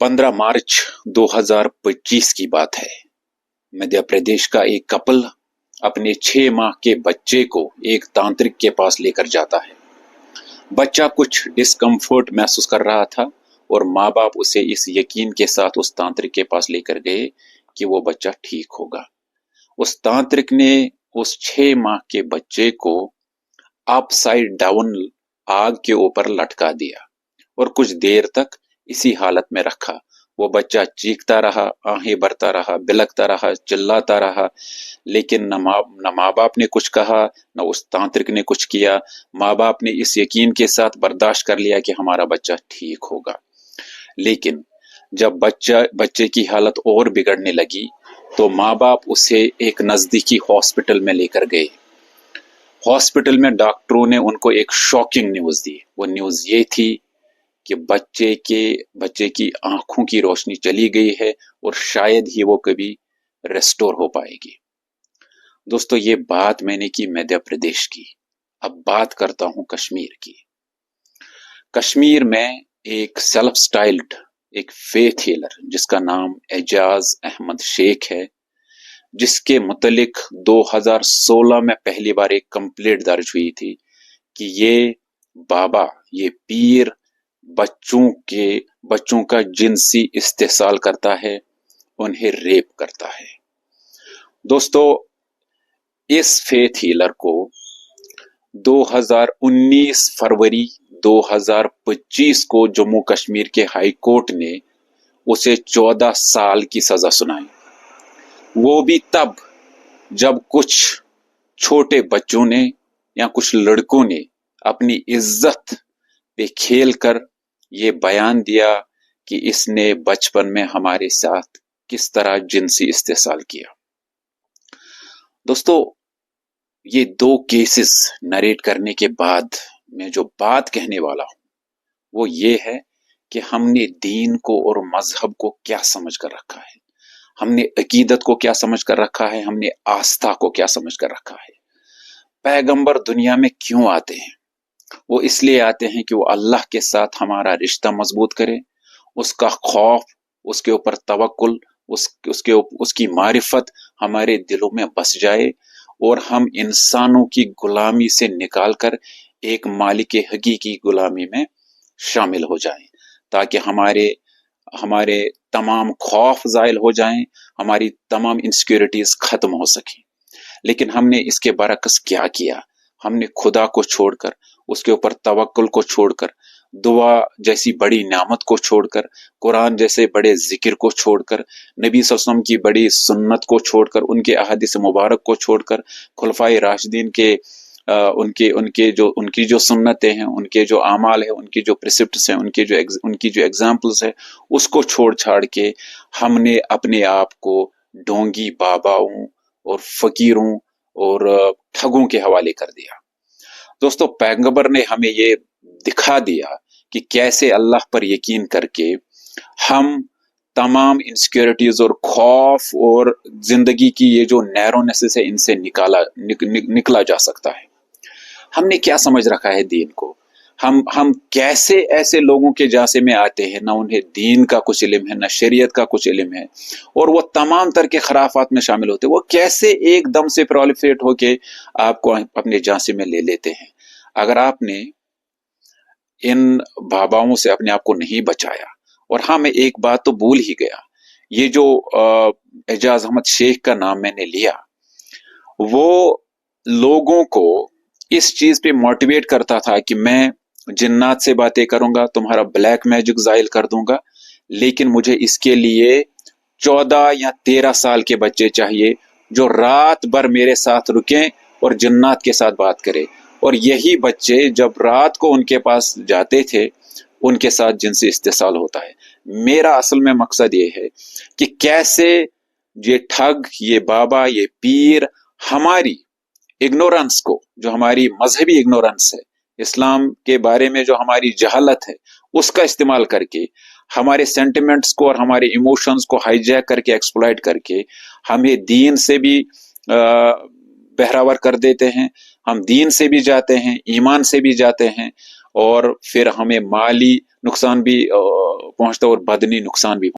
15 मार्च 2025 की बात है। मध्य प्रदेश का एक कपल अपने 6 माह के बच्चे को एक तांत्रिक के पास लेकर जाता है। बच्चा कुछ डिस्कम्फर्ट महसूस कर रहा था और माँ बाप उसे इस यकीन के साथ उस तांत्रिक के पास लेकर गए कि वो बच्चा ठीक होगा। उस तांत्रिक ने उस 6 माह के बच्चे को अपसाइड डाउन आग के ऊपर लटका दिया और कुछ देर तक इसी हालत में रखा। वो बच्चा चीखता रहा, आहें भरता रहा, बिलखता रहा, चिल्लाता रहा, लेकिन न माँ बाप ने कुछ कहा, न उस तांत्रिक ने कुछ किया। माँ बाप ने इस यकीन के साथ बर्दाश्त कर लिया कि हमारा बच्चा ठीक होगा। लेकिन जब बच्चे की हालत और बिगड़ने लगी तो माँ बाप उसे एक नजदीकी हॉस्पिटल में लेकर गए। हॉस्पिटल में डॉक्टरों ने उनको एक शॉकिंग न्यूज दी। वो न्यूज ये थी कि बच्चे की आंखों की रोशनी चली गई है और शायद ही वो कभी रेस्टोर हो पाएगी। दोस्तों, ये बात मैंने की मध्य प्रदेश की। अब बात करता हूं कश्मीर की। कश्मीर में एक सेल्फ स्टाइल्ड एक फेथ हीलर जिसका नाम एजाज अहमद शेख है, जिसके मुतलिक 2016 में पहली बार एक कंप्लेंट दर्ज हुई थी कि ये बाबा, ये पीर बच्चों का जिनसी इस्तेसाल करता है, उन्हें रेप करता है। दोस्तों, इस फेथ हीलर को 2019 फरवरी 2025 को जम्मू कश्मीर के हाई कोर्ट ने उसे 14 साल की सजा सुनाई। वो भी तब जब कुछ छोटे बच्चों ने या कुछ लड़कों ने अपनी इज्जत पे खेल कर ये बयान दिया कि इसने बचपन में हमारे साथ किस तरह जिनसी इस्तेसाल किया। दोस्तों, ये 2 केसेस नरेट करने के बाद मैं जो बात कहने वाला हूं वो ये है कि हमने दीन को और मजहब को क्या समझ कर रखा है, हमने अकीदत को क्या समझ कर रखा है, हमने आस्था को क्या समझ कर रखा है। पैगंबर दुनिया में क्यों आते हैं? वो इसलिए आते हैं कि वो अल्लाह के साथ हमारा रिश्ता मजबूत करे, उसका खौफ, उसके ऊपर तवक्कुल, उसकी मारिफत हमारे दिलों में बस जाए और हम इंसानों की गुलामी से निकालकर एक मालिक हकीकी गुलामी में शामिल हो जाएं, ताकि हमारे तमाम खौफ जायल हो जाएं, हमारी तमाम इनसिक्योरिटीज खत्म हो सकें। लेकिन हमने इसके बरक्स क्या किया? हमने खुदा को छोड़कर, उसके ऊपर तवक्कुल को छोड़कर, दुआ जैसी बड़ी नेमत को छोड़कर, कुरान जैसे बड़े जिक्र को छोड़कर, नबी सल्लल्लाहु अलैहि वसल्लम की बड़ी सुन्नत को छोड़कर, उनके अहादीस मुबारक को छोड़कर, खुलफाए राशिदीन के उनकी जो सुन्नतें हैं, उनके जो आमाल है, उनकी जो प्रिसिप्ट्स हैं, उनकी जो एग्जाम्पल्स है, उसको छोड़ छाड़ के हमने अपने आप को ढोंगी बाबाओं और फकीरों और ठगों के हवाले कर दिया। दोस्तों, पैगंबर ने हमें ये दिखा दिया कि कैसे अल्लाह पर यकीन करके हम तमाम इनसिक्योरिटीज और खौफ और जिंदगी की ये जो नैरोनेसेस है, इनसे निकला जा सकता है। हमने क्या समझ रखा है दीन को? हम कैसे ऐसे लोगों के जासे में आते हैं, ना उन्हें दीन का कुछ इल्म है, ना शरीयत का कुछ इल्म है, और वो तमाम तरह के खराफात में शामिल होते हैं। वो कैसे एकदम से प्रोलिफरेट होके आपको अपने जासे में ले लेते हैं। अगर आपने इन बाबाओं से अपने आप को नहीं बचाया, और हाँ, मैं एक बात तो भूल ही गया, ये जो एजाज अहमद शेख का नाम मैंने लिया, वो लोगों को इस चीज पे मोटिवेट करता था कि मैं जिन्नात से बातें करूंगा, तुम्हारा ब्लैक मैजिक जाहिल कर दूंगा, लेकिन मुझे इसके लिए 14 या 13 साल के बच्चे चाहिए जो रात भर मेरे साथ रुकें और जिन्नात के साथ बात करें। और यही बच्चे जब रात को उनके पास जाते थे, उनके साथ जिनसे इस्तेसाल होता है। मेरा असल में मकसद ये है कि कैसे ये ठग, ये बाबा, ये पीर हमारी इग्नोरेंस को, जो हमारी मजहबी इग्नोरेंस है, इस्लाम के बारे में जो हमारी जहालत है, उसका इस्तेमाल करके हमारे सेंटिमेंट्स को और हमारे इमोशंस को हाईजैक करके, एक्सप्लॉइट करके हमें दीन से भी बहरावर कर देते हैं। हम दीन से भी जाते हैं, ईमान से भी जाते हैं, اور پھر ہمیں مالی نقصان بھی پہنچتا ہے اور بدنی نقصان بھی